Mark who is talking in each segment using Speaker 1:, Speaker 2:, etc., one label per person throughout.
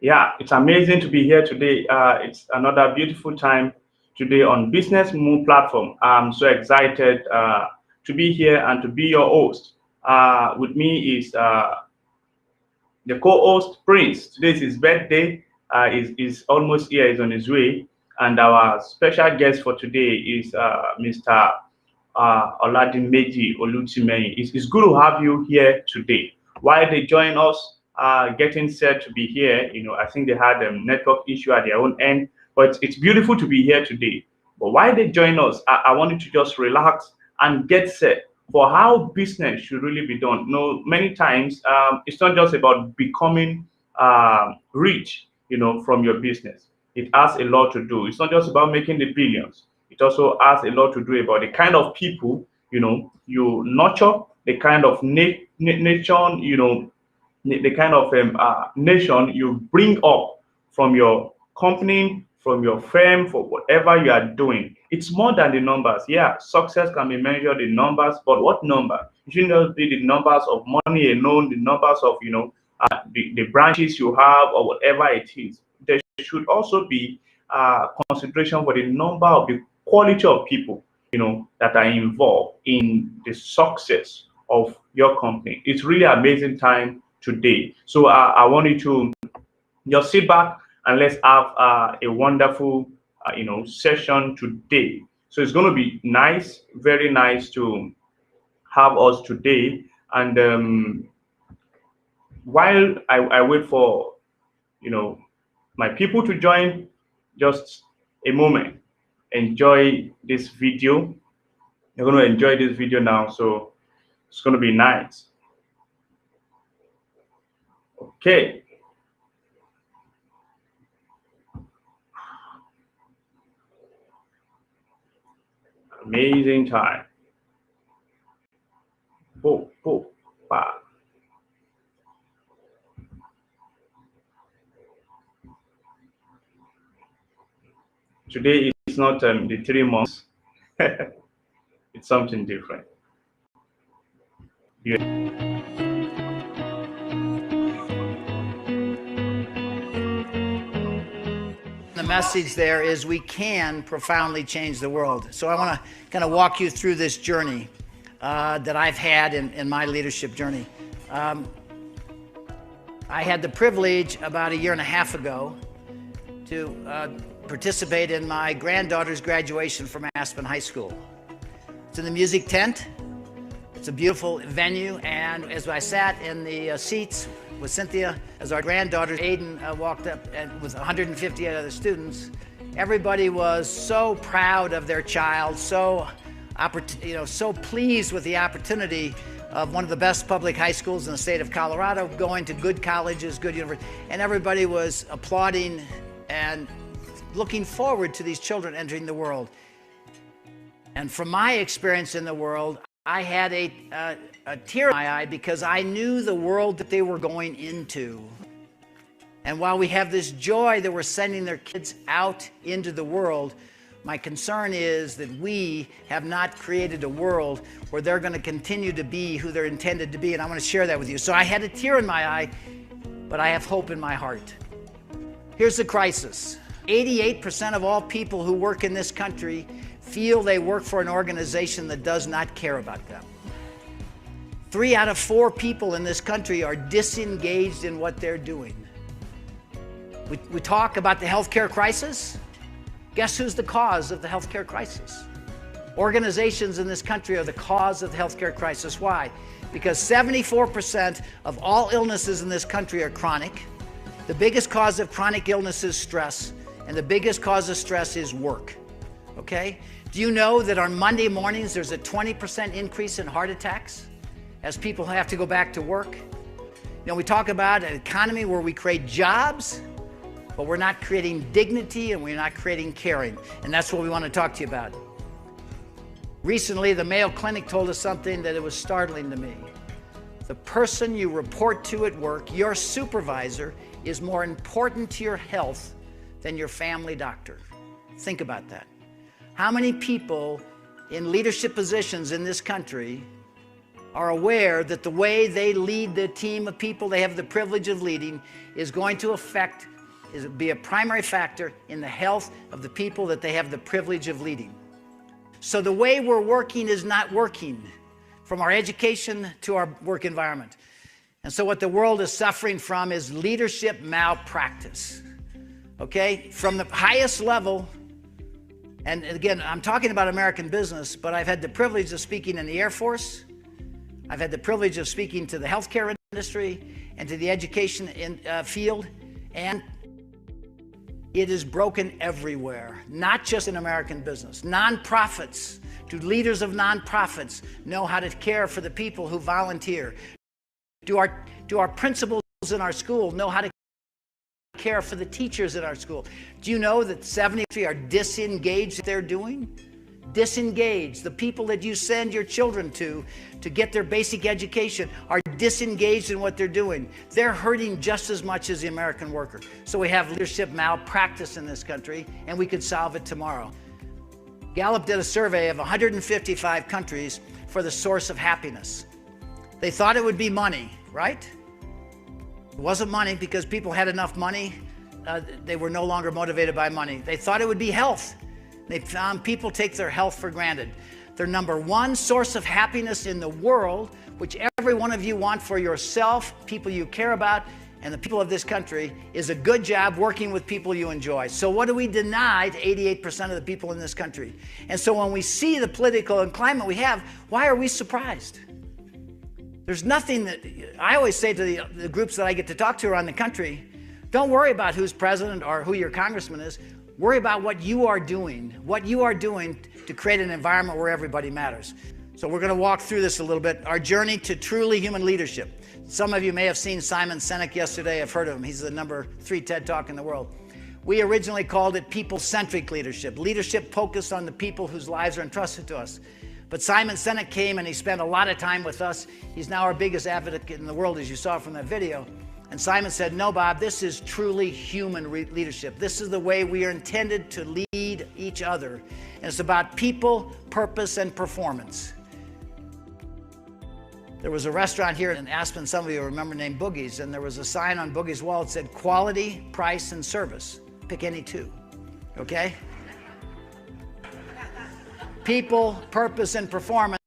Speaker 1: Yeah, it's amazing to be here today. It's another beautiful time today on Business MuMu platform. I'm so excited to be here and to be your host. With me is the co-host Prince. Today is his birthday. Is almost here. Is on his way. And our special guest for today is Mr. Oladimeji Olutimehin. It's good to have you here today. While they join us, getting set to be here, I think they had a network issue at their own end, but it's beautiful to be here today. But while they join us, I want you to just relax and get set for how business should really be done. Many times it's not just about becoming rich, from your business. It has a lot to do. It's not just about making the billions. It also has a lot to do about the kind of people, you nurture, the kind of nation, the kind of nation you bring up from your company, from your firm, for whatever you are doing. It's more than the numbers. Yeah, success can be measured in numbers, but what number? It shouldn't just be the numbers of money alone, the numbers of, the branches you have or whatever it is. There should also be consideration for the number of the quality of people, that are involved in the success of your company. It's really amazing time today. So I want you to just sit back and let's have a wonderful, session today. So it's going to be nice, very nice to have us today. And while I wait for, my people to join, just a moment. Enjoy this video. You're going to enjoy this video now. So it's going to be nice. Okay. Amazing time. Boom, boom, bam. Today is not the 3 months. It's something different. Yeah.
Speaker 2: The message there is we can profoundly change the world. So I want to kind of walk you through this journey that I've had in my leadership journey. I had the privilege about 1.5 years ago to participate in my granddaughter's graduation from Aspen High School. It's in the music tent. It's a beautiful venue, and as I sat in the seats with Cynthia, as our granddaughter Aiden walked up and with 158 other students, everybody was so proud of their child, so pleased with the opportunity of one of the best public high schools in the state of Colorado, going to good colleges, good universities, and everybody was applauding and looking forward to these children entering the world. And from my experience in the world, I had a tear in my eye because I knew the world that they were going into. And while we have this joy that we're sending their kids out into the world, my concern is that we have not created a world where they're going to continue to be who they're intended to be. And I want to share that with you. So I had a tear in my eye, but I have hope in my heart. Here's the crisis. 88% of all people who work in this country feel they work for an organization that does not care about them. 3 out of 4 people in this country are disengaged in what they're doing. We talk about the healthcare crisis. Guess who's the cause of the healthcare crisis? Organizations in this country are the cause of the healthcare crisis. Why? Because 74% of all illnesses in this country are chronic. The biggest cause of chronic illness is stress, and the biggest cause of stress is work. Okay? Do you know that on Monday mornings there's a 20% increase in heart attacks as people have to go back to work? We talk about an economy where we create jobs, but we're not creating dignity and we're not creating caring. And that's what we want to talk to you about. Recently, the Mayo Clinic told us something that it was startling to me. The person you report to at work, your supervisor, is more important to your health than your family doctor. Think about that. How many people in leadership positions in this country are aware that the way they lead the team of people they have the privilege of leading is going to be a primary factor in the health of the people that they have the privilege of leading. So the way we're working is not working, from our education to our work environment. And so what the world is suffering from is leadership malpractice. Okay? From the highest level, and again, I'm talking about American business, but I've had the privilege of speaking in the Air Force. I've had the privilege of speaking to the healthcare industry and to the education field, and it is broken everywhere, not just in American business. Nonprofits, do leaders of nonprofits know how to care for the people who volunteer? Do our principals in our school know how to care for the teachers in our school? Do you know that 73% are disengaged what they're doing? Disengaged. The people that you send your children to get their basic education are disengaged in what they're doing. They're hurting just as much as the American worker. So we have leadership malpractice in this country, and we could solve it tomorrow. Gallup did a survey of 155 countries for the source of happiness. They thought it would be money, right? It wasn't money because people had enough money. They were no longer motivated by money. They thought it would be health. They found people take their health for granted. Their number one source of happiness in the world, which every one of you want for yourself, people you care about, and the people of this country, is a good job working with people you enjoy. So what do we deny to 88% of the people in this country? And so when we see the political climate we have, why are we surprised? There's nothing that, I always say to the groups that I get to talk to around the country, don't worry about who's president or who your congressman is. Worry about what you are doing to create an environment where everybody matters. So we're going to walk through this a little bit. Our journey to truly human leadership. Some of you may have seen Simon Sinek yesterday. I've heard of him. He's the #3 TED Talk in the world. We originally called it people-centric leadership. Leadership focused on the people whose lives are entrusted to us. But Simon Sinek came and he spent a lot of time with us. He's now our biggest advocate in the world, as you saw from that video. And Simon said, no, Bob, this is truly human leadership. This is the way we are intended to lead each other. And it's about people, purpose, and performance. There was a restaurant here in Aspen, some of you remember, named Boogie's, and there was a sign on Boogie's wall that said quality, price, and service. Pick any two, okay? People, purpose, and performance.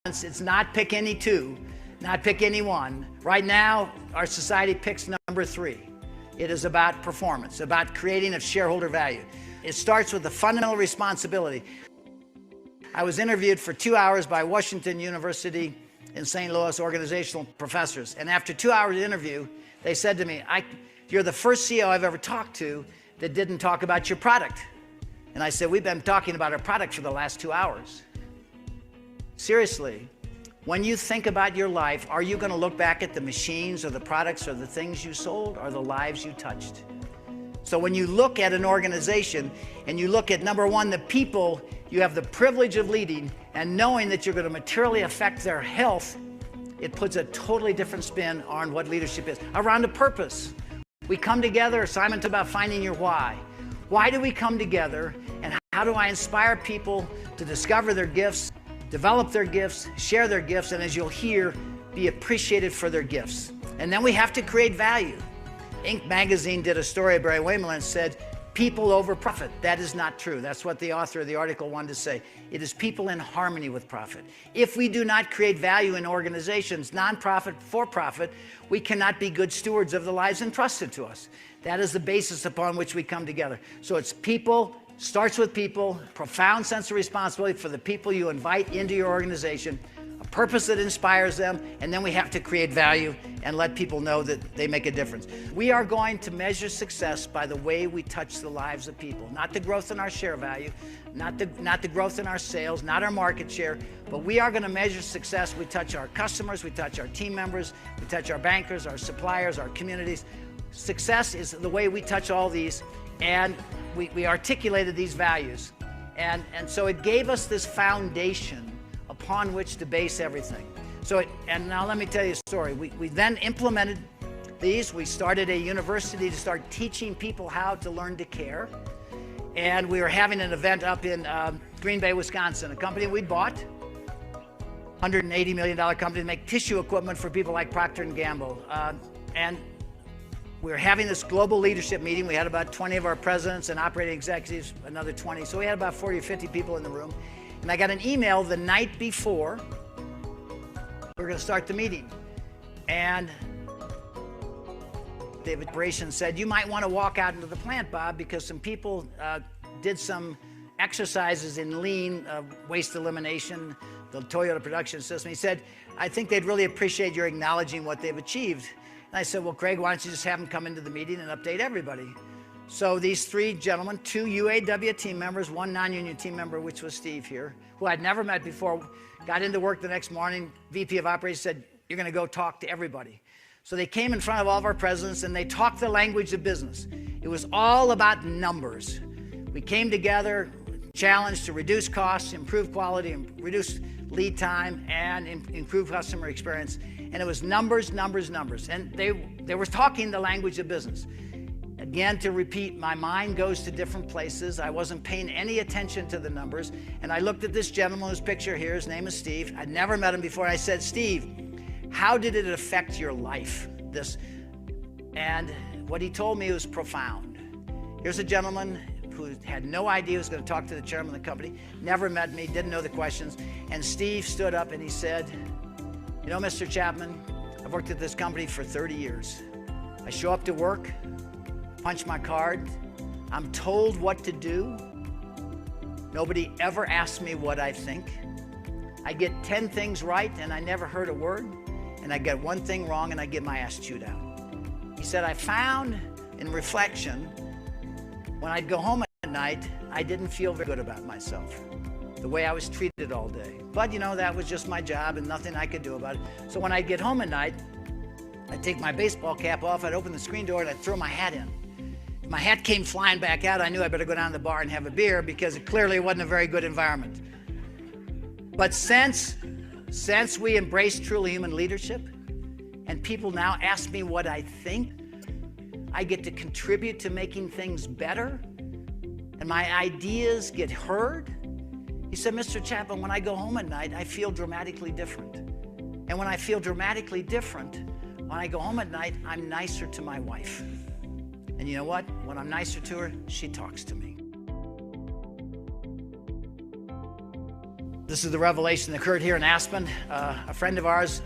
Speaker 2: It's not pick any two. Not pick any one. Right now, our society picks number 3. It is about performance, about creating of shareholder value. It starts with the fundamental responsibility. I was interviewed for 2 hours by Washington University in St. Louis organizational professors. And after 2 hours of interview, they said to me, you're the first CEO I've ever talked to that didn't talk about your product. And I said, we've been talking about our product for the last 2 hours. Seriously. When you think about your life, are you going to look back at the machines or the products or the things you sold or the lives you touched? So when you look at an organization and you look at, number one, the people you have the privilege of leading and knowing that you're going to materially affect their health, it puts a totally different spin on what leadership is. Around a purpose. We come together, Simon talked about finding your why. Why do we come together, and how do I inspire people to discover their gifts, develop their gifts, share their gifts, and as you'll hear, be appreciated for their gifts. And then we have to create value. Inc. magazine did a story, Barry Wayman said, people over profit. That is not true. That's what the author of the article wanted to say. It is people in harmony with profit. If we do not create value in organizations, nonprofit, for-profit, we cannot be good stewards of the lives entrusted to us. That is the basis upon which we come together. So it's people, starts with people, profound sense of responsibility for the people you invite into your organization, a purpose that inspires them, and then we have to create value and let people know that they make a difference. We are going to measure success by the way we touch the lives of people, not the growth in our share value, not the growth in our sales, not our market share, but we are going to measure success. We touch our customers, we touch our team members, we touch our bankers, our suppliers, our communities. Success is the way we touch all these, and we articulated these values. And so it gave us this foundation upon which to base everything. And now let me tell you a story. We then implemented these. We started a university to start teaching people how to learn to care. And we were having an event up in Green Bay, Wisconsin, a company we bought. $180 million company to make tissue equipment for people like Procter & Gamble. And we were having this global leadership meeting. We had about 20 of our presidents and operating executives, another 20. So we had about 40 or 50 people in the room. And I got an email the night before we were going to start the meeting. And David Operations said, you might want to walk out into the plant, Bob, because some people did some exercises in lean waste elimination, the Toyota production system. He said, I think they'd really appreciate your acknowledging what they've achieved. And I said, well, Craig, why don't you just have them come into the meeting and update everybody? So these three gentlemen, 2 UAW team members, 1 non-union team member, which was Steve here, who I'd never met before, got into work the next morning. VP of Operations said, you're going to go talk to everybody. So they came in front of all of our presidents and they talked the language of business. It was all about numbers. We came together, challenged to reduce costs, improve quality, and reduce lead time, and improve customer experience. And it was numbers, numbers, numbers. And they were talking the language of business. Again, to repeat, my mind goes to different places. I wasn't paying any attention to the numbers. And I looked at this gentleman whose picture here, his name is Steve. I'd never met him before. I said, Steve, how did it affect your life, this? And what he told me was profound. Here's a gentleman who had no idea he was going to talk to the chairman of the company, never met me, didn't know the questions. And Steve stood up and he said, you know, Mr. Chapman, I've worked at this company for 30 years. I show up to work, punch my card, I'm told what to do. Nobody ever asks me what I think. I get 10 things right and I never heard a word. And I get one thing wrong and I get my ass chewed out. He said, I found in reflection, when I'd go home at night, I didn't feel very good about myself, the way I was treated all day. But you know, that was just my job and nothing I could do about it. So when I'd get home at night, I'd take my baseball cap off, I'd open the screen door and I'd throw my hat in. If my hat came flying back out, I knew I better go down to the bar and have a beer because it clearly wasn't a very good environment. But since we embraced truly human leadership and people now ask me what I think, I get to contribute to making things better and my ideas get heard. He said, Mr. Chapman, when I go home at night, I feel dramatically different. And when I feel dramatically different, when I go home at night, I'm nicer to my wife. And you know what? When I'm nicer to her, she talks to me. This is the revelation that occurred here in Aspen. A friend of ours,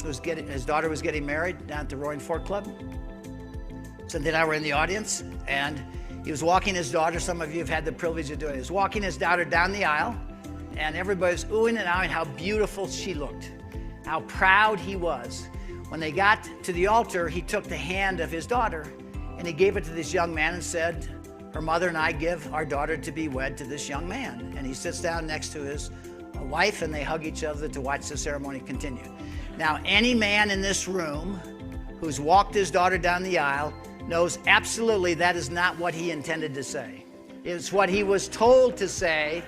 Speaker 2: his daughter was getting married down at the Roaring Fork Club. Cynthia and I were in the audience, and he was walking his daughter. Some of you have had the privilege of doing it. He was walking his daughter down the aisle, and everybody was oohing and ahhing how beautiful she looked, how proud he was. When they got to the altar, he took the hand of his daughter, and he gave it to this young man and said, her mother and I give our daughter to be wed to this young man. And he sits down next to his wife, and they hug each other to watch the ceremony continue. Now, any man in this room who's walked his daughter down the aisle knows absolutely that is not what he intended to say. It's what he was told to say.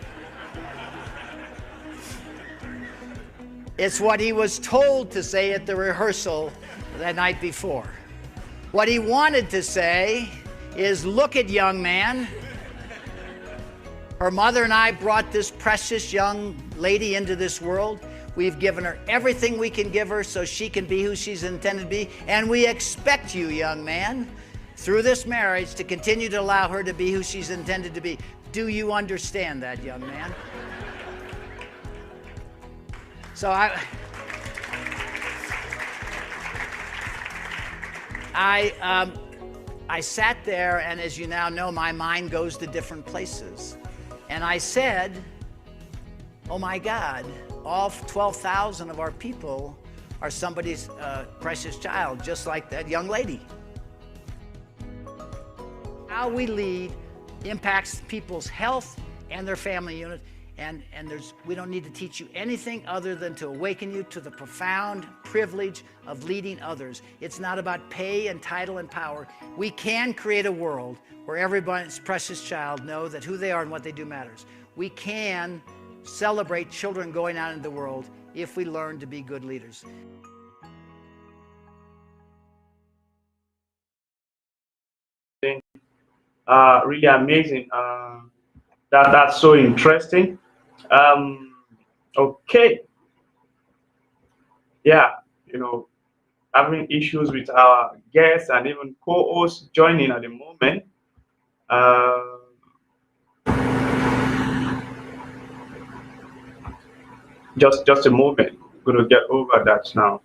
Speaker 2: It's what he was told to say at the rehearsal the night before. What he wanted to say is, look at young man. Her mother and I brought this precious young lady into this world. We've given her everything we can give her so she can be who she's intended to be. And we expect you, young man, through this marriage to continue to allow her to be who she's intended to be. Do you understand that, young man? So I sat there, and as you now know, my mind goes to different places. And I said, oh my God, all 12,000 of our people are somebody's precious child, just like that young lady. How we lead impacts people's health and their family unit. And we don't need to teach you anything other than to awaken you to the profound privilege of leading others. It's not about pay and title and power. We can create a world where everybody's precious child know that who they are and what they do matters. We can celebrate children going out into the world if we learn to be good leaders.
Speaker 1: Really amazing. That's so interesting. Okay. yeah, having issues with our guests and even co-hosts joining at the moment. Just a moment. Going to get over that now.